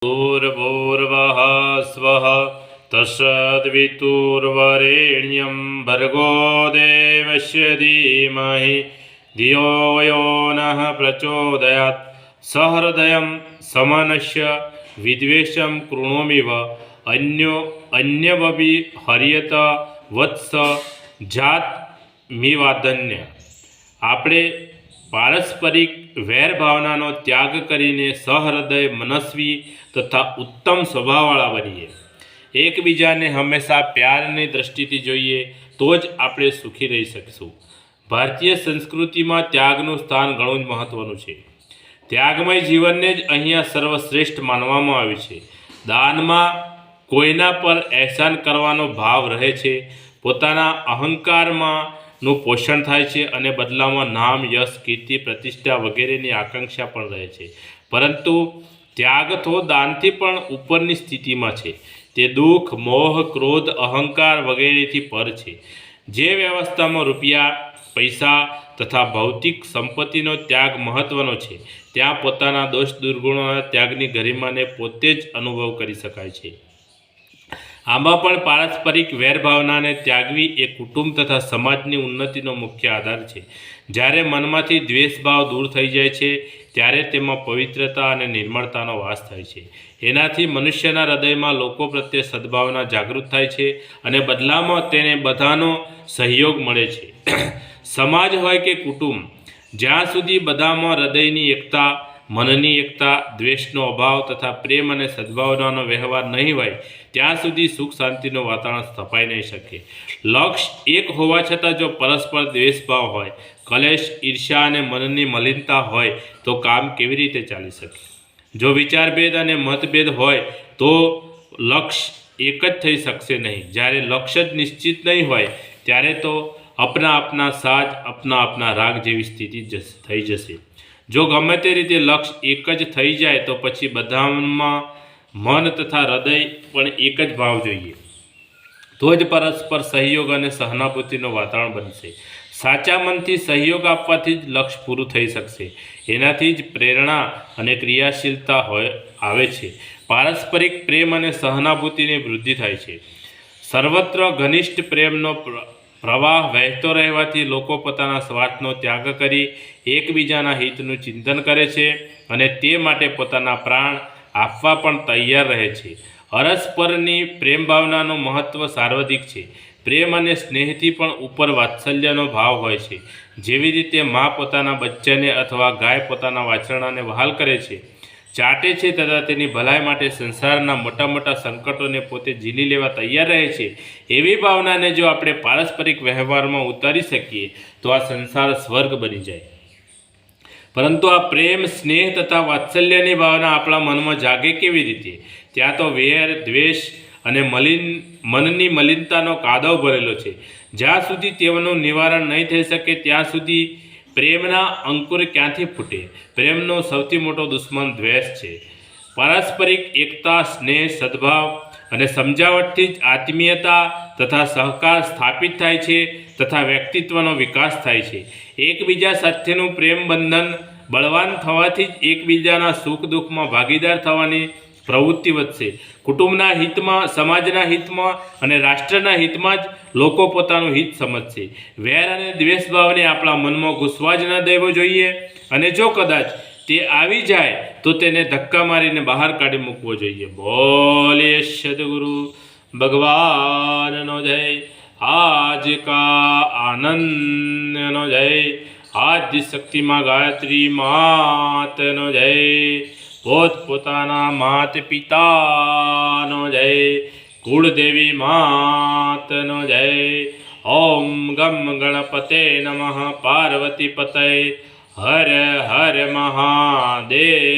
भूर्भुवः स्वः तत्सवितुर्वरेण्यं भर्गो देवस्य धीमहि धियो यो नः प्रचोदयात्। सहृदयं समनस्य विद्वेषं कृणोमिव अन्यवपि हर्यत वत्स जातमिवाधन्य। આપણે પારસ્પરિક વેર ભાવનાનો ત્યાગ કરીને સહૃદય મનસ્વી તથા ઉત્તમ સ્વભાવવાળા બનીએ। એકબીજાને હંમેશા પ્યારની દ્રષ્ટિથી જોઈએ તો જ આપણે સુખી રહી શકીશું। ભારતીય સંસ્કૃતિમાં ત્યાગનું સ્થાન ઘણું જ મહત્ત્વનું છે। ત્યાગમય જીવનને જ અહીંયા સર્વશ્રેષ્ઠ માનવામાં આવ્યું છે। દાનમાં કોઈના પર અહેસાન કરવાનો ભાવ રહે છે, પોતાના અહંકારમાં નું પોષણ થાય છે અને બદલામાં નામ, યશ, કીર્તિ, પ્રતિષ્ઠા વગેરેની આકાંક્ષા પણ રહે છે। પરંતુ ત્યાગ તો દાનથી પણ ઉપરની સ્થિતિમાં છે। તે દુઃખ, મોહ, ક્રોધ, અહંકાર વગેરેથી પર છે। જે વ્યવસ્થામાં રૂપિયા, પૈસા તથા ભૌતિક સંપત્તિનો ત્યાગ મહત્વનો છે, ત્યાં પોતાના દોષ દુર્ગુણોના ત્યાગની ગરિમાને પોતે જ અનુભવ કરી શકાય છે। આમાં પણ પારસ્પરિક વેરભાવનાને ત્યાગવી એ કુટુંબ તથા સમાજની ઉન્નતિનો મુખ્ય આધાર છે। જ્યારે મનમાંથી દ્વેષભાવ દૂર થઈ જાય છે ત્યારે તેમાં પવિત્રતા અને નિર્મળતાનો વાસ થાય છે। એનાથી મનુષ્યના હૃદયમાં લોકો પ્રત્યે સદભાવના જાગૃત થાય છે અને બદલામાં તેને બધાનો સહયોગ મળે છે। સમાજ હોય કે કુટુંબ, જ્યાં સુધી બધામાં હૃદયની એકતા, મનની એકતા, દ્વેષનો અભાવ તથા પ્રેમ અને સદભાવનાનો વ્યવહાર નહીં હોય ત્યાં સુધી સુખ શાંતિનું વાતાવરણ સ્થપાઈ નહીં શકે। લક્ષ્ય એક હોવા છતાં જો પરસ્પર દ્વેષભાવ હોય, કલેશ, ઈર્ષ્યા અને મનની મલિનતા હોય તો કામ કેવી રીતે ચાલી શકે? જો વિચારભેદ અને મતભેદ હોય તો લક્ષ્ય એક જ થઈ શકશે નહીં। જ્યારે લક્ષ્ય જ નિશ્ચિત નહીં હોય ત્યારે તો અપના અપના સાજ, અપના અપના રાગ જેવી સ્થિતિ થઈ જશે। જો ગમે તે રીતે લક્ષ્ય એક જ થઈ જાય તો પછી બધામાં મન તથા હૃદય પણ એક જ ભાવ જોઈએ, તો જ પરસ્પર સહયોગ અને સહાનુભૂતિનું વાતાવરણ બનશે। સાચા મનથી સહયોગ આપવાથી જ લક્ષ્ય પૂરું થઈ શકશે। એનાથી જ પ્રેરણા અને ક્રિયાશીલતા આવે છે। પારસ્પરિક પ્રેમ અને સહાનુભૂતિની વૃદ્ધિ થાય છે। સર્વત્ર ઘનિષ્ઠ પ્રેમનો પ્રવાહ વહેતો રહેવાથી લોકો પોતાના સ્વાર્થનો ત્યાગ કરી એકબીજાના હિતનું ચિંતન કરે છે અને તે માટે પોતાના પ્રાણ આપવા પણ તૈયાર રહે છે। અરસપરની પ્રેમ ભાવનાનું મહત્ત્વ સાર્વધિક છે। પ્રેમ અને સ્નેહથી પણ ઉપર વાત્સલ્યનો ભાવ હોય છે। જેવી રીતે મા પોતાના બચ્ચાને અથવા ગાય પોતાના વાછરડાને વહાલ કરે છે, ચાટે છે તથા તેની ભલાઈ માટે સંસારના મોટા મોટા સંકટોને પોતે ઝીલી લેવા તૈયાર રહે છે, એવી ભાવનાને જો આપણે પારસ્પરિક વ્યવહારમાં ઉતારી શકીએ તો આ સંસાર સ્વર્ગ બની જાય। પરંતુ આ પ્રેમ, સ્નેહ તથા વાત્સલ્યની ભાવના આપણા મનમાં જાગે કેવી રીતે? ત્યાં તો વેર, દ્વેષ અને મનની મલિનતાનો કાદવ ભરેલો છે। જ્યાં સુધી તેઓનું નિવારણ નહીં થઈ શકે ત્યાં સુધી પ્રેમના અંકુર ક્યાંથી ફૂટે? પ્રેમનો સૌથી મોટો દુશ્મન દ્વેષ છે। પારસ્પરિક એકતા, સ્નેહ, સદભાવ અને સમજાવટથી જ આત્મીયતા તથા સહકાર સ્થાપિત થાય છે તથા વ્યક્તિત્વનો વિકાસ થાય છે। એકબીજા સાથેનું પ્રેમ બંધન બળવાન થવાથી જ એકબીજાના સુખ દુઃખમાં ભાગીદાર થવાની પ્રવૃત્તિ વધશે। કુટુંબના હિતમાં, સમાજના હિતમાં અને રાષ્ટ્રના હિતમાં જ લોકો પોતાનું હિત સમજશે। વેર અને દ્વેષભાવને આપણા મનમાં ઘૂસવા જ ન દેવો જોઈએ અને જો કદાચ તે આવી જાય તો તેને ધક્કા મારીને બહાર કાઢી મૂકવો જોઈએ। બોલે સદગુરુ ભગવાનનો જય। આજ કા આનંદનો જય। આદ્ય શક્તિમાં ગાયત્રી માતનો જય। પોતપોતાના માત પિતાનો જય। કુળદેવી માતનો જય। ઓમ ગમ ગણપતે નમઃ। પાર્વતી પતય હર હર મહાદેવ।